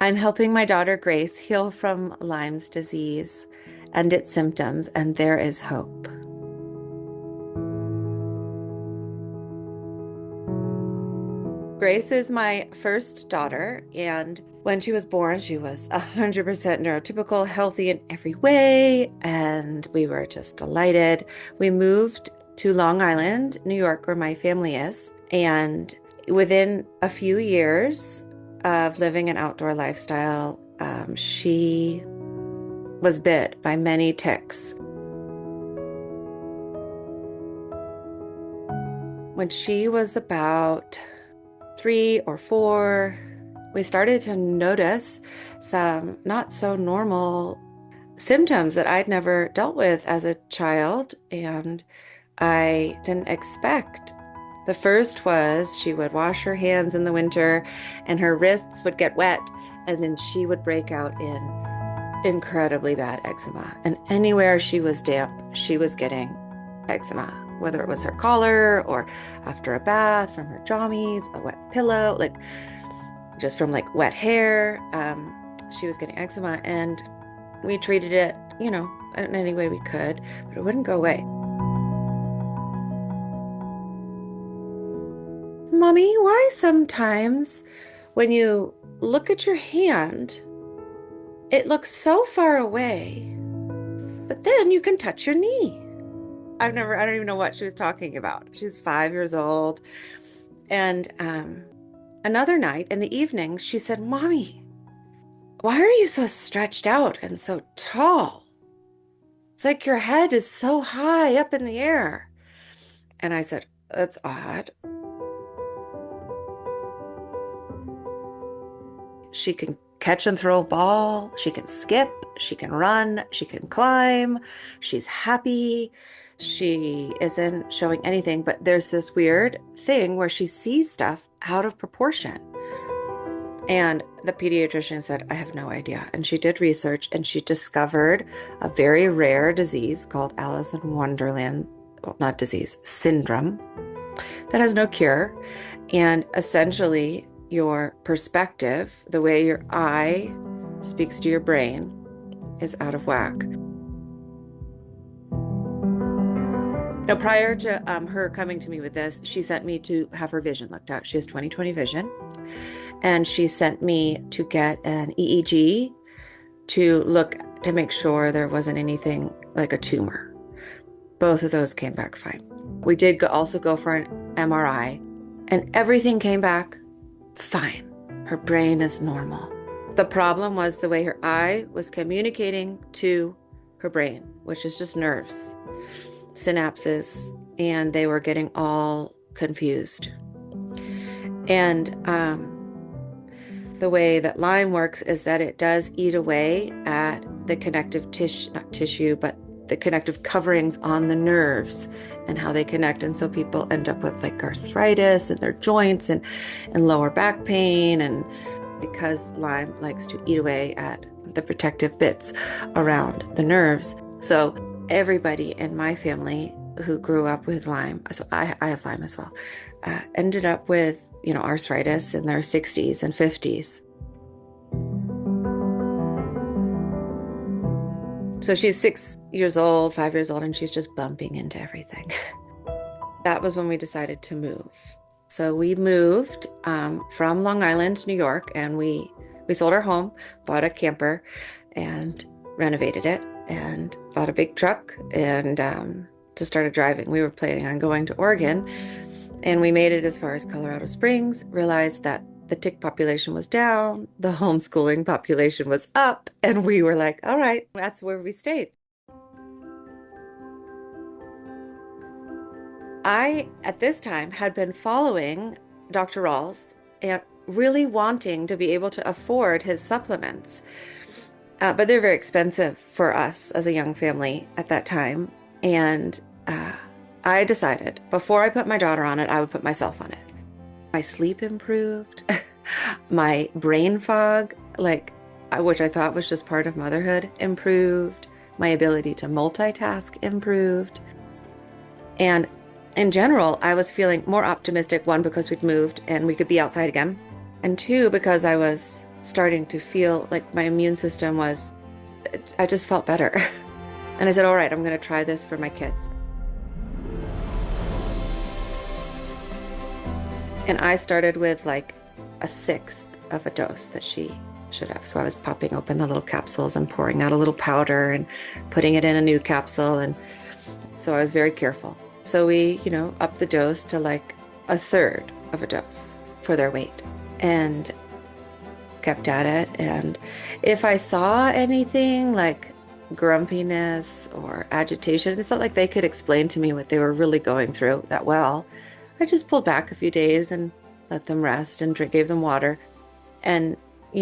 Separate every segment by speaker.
Speaker 1: I'm helping my daughter Grace heal from Lyme's disease and its symptoms, and there is hope. Grace is my first daughter, and when she was born, she was 100% neurotypical, healthy in every way, and we were just delighted. We moved to Long Island, New York, where my family is, and within a few years of living an outdoor lifestyle, she was bit by many ticks. When she was about 3 or 4, we started to notice some not so normal symptoms that I'd never dealt with as a child, and I didn't expect. The first was she would wash her hands in the winter and her wrists would get wet, and then she would break out in incredibly bad eczema. And anywhere she was damp, she was getting eczema, whether it was her collar or after a bath from her jammies, a wet pillow, like just from like wet hair. She was getting eczema, and we treated it, in any way we could, but it wouldn't go away. Mommy, why sometimes when you look at your hand, it looks so far away, but then you can touch your knee? I don't even know what she was talking about. She's 5 years old. And another night in the evening, she said, Mommy, why are you so stretched out and so tall? It's like your head is so high up in the air. And I said, that's odd. She can catch and throw a ball. She can skip. She can run. She can climb. She's happy. She isn't showing anything, but there's this weird thing where she sees stuff out of proportion. And the pediatrician said, I have no idea. And she did research, and she discovered a very rare disease called Alice in Wonderland, well, not disease, syndrome, that has no cure. And essentially, your perspective, the way your eye speaks to your brain, is out of whack. Now, prior to her coming to me with this, she sent me to have her vision looked at. She has 20/20 vision. And she sent me to get an EEG to look to make sure there wasn't anything like a tumor. Both of those came back fine. We did also go for an MRI, and everything came back fine. Her brain is normal. The problem was the way her eye was communicating to her brain, which is just nerves, synapses, and they were getting all confused. And the way that Lyme works is that it does eat away at the connective tissue, but the connective coverings on the nerves and how they connect. And so people end up with like arthritis in their joints and lower back pain. And because Lyme likes to eat away at the protective bits around the nerves. So everybody in my family who grew up with Lyme, so I have Lyme as well, ended up with, arthritis in their 60s and 50s. So she's 5 years old, and she's just bumping into everything. That was when we decided to move. So we moved from Long Island, New York, and we sold our home, bought a camper, and renovated it, and bought a big truck, and just started driving. We were planning on going to Oregon, and we made it as far as Colorado Springs, realized that the tick population was down, the homeschooling population was up, and we were like, all right, that's where we stayed. I, at this time, had been following Dr. Rawls and really wanting to be able to afford his supplements. But they're very expensive for us as a young family at that time. And I decided before I put my daughter on it, I would put myself on it. My sleep improved, my brain fog, which I thought was just part of motherhood, improved. My ability to multitask improved. And in general, I was feeling more optimistic, one, because we'd moved and we could be outside again, and two, because I was starting to feel like my immune system was, I just felt better. And I said, all right, I'm going to try this for my kids. And I started with like a sixth of a dose that she should have. So I was popping open the little capsules and pouring out a little powder and putting it in a new capsule. And so I was very careful. So we, upped the dose to like a third of a dose for their weight and kept at it. And if I saw anything like grumpiness or agitation, it's not like they could explain to me what they were really going through that well. I just pulled back a few days and let them rest and gave them water and,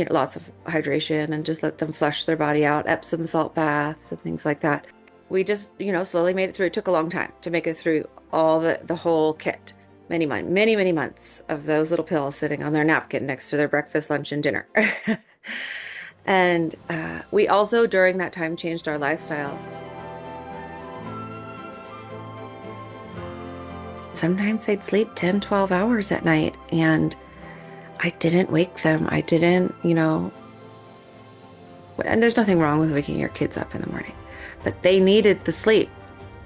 Speaker 1: lots of hydration and just let them flush their body out, Epsom salt baths and things like that. We just, slowly made it through. It took a long time to make it through all the whole kit. Many months of those little pills sitting on their napkin next to their breakfast, lunch, and dinner. And we also, during that time, changed our lifestyle. Sometimes they'd sleep 10, 12 hours at night, and I didn't wake them. I didn't, and there's nothing wrong with waking your kids up in the morning, but they needed the sleep,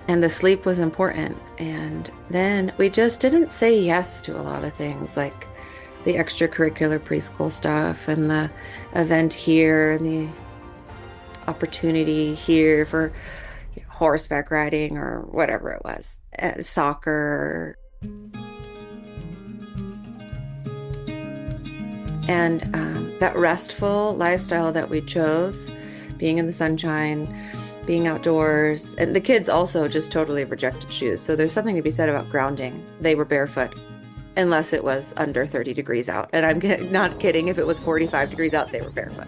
Speaker 1: and the sleep was important. And then we just didn't say yes to a lot of things, like the extracurricular preschool stuff and the event here and the opportunity here for horseback riding or whatever it was, soccer. And that restful lifestyle that we chose, being in the sunshine, being outdoors, and the kids also just totally rejected shoes. So there's something to be said about grounding. They were barefoot unless it was under 30 degrees out. And I'm not kidding. If it was 45 degrees out, they were barefoot.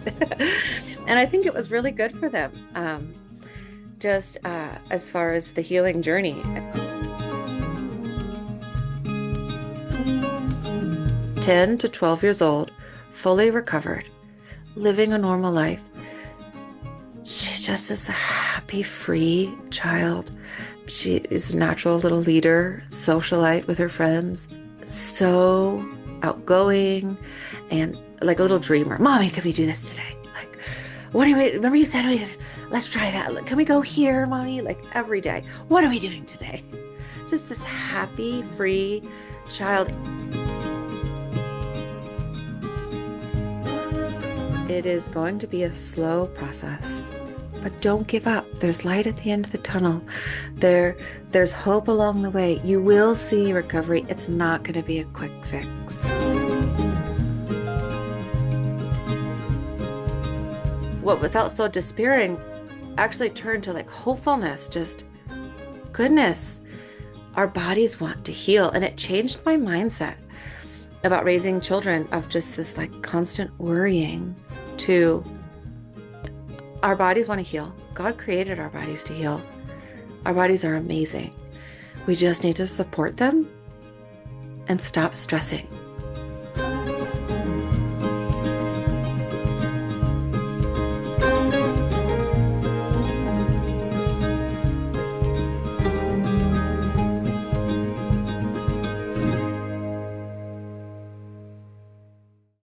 Speaker 1: And I think it was really good for them. Just as far as the healing journey. 10 to 12 years old, fully recovered, living a normal life. She's just this happy, free child. She is a natural little leader, socialite with her friends, so outgoing and like a little dreamer. Mommy, can we do this today? Like, what do we, remember you said, let's try that. Can we go here, Mommy? Like every day. What are we doing today? Just this happy, free child. It is going to be a slow process, but don't give up. There's light at the end of the tunnel. There's hope along the way. You will see recovery. It's not going to be a quick fix. What felt so despairing actually turned to like hopefulness, just goodness. Our bodies want to heal. And it changed my mindset about raising children of just this like constant worrying to our bodies want to heal. God created our bodies to heal. Our bodies are amazing. We just need to support them and stop stressing.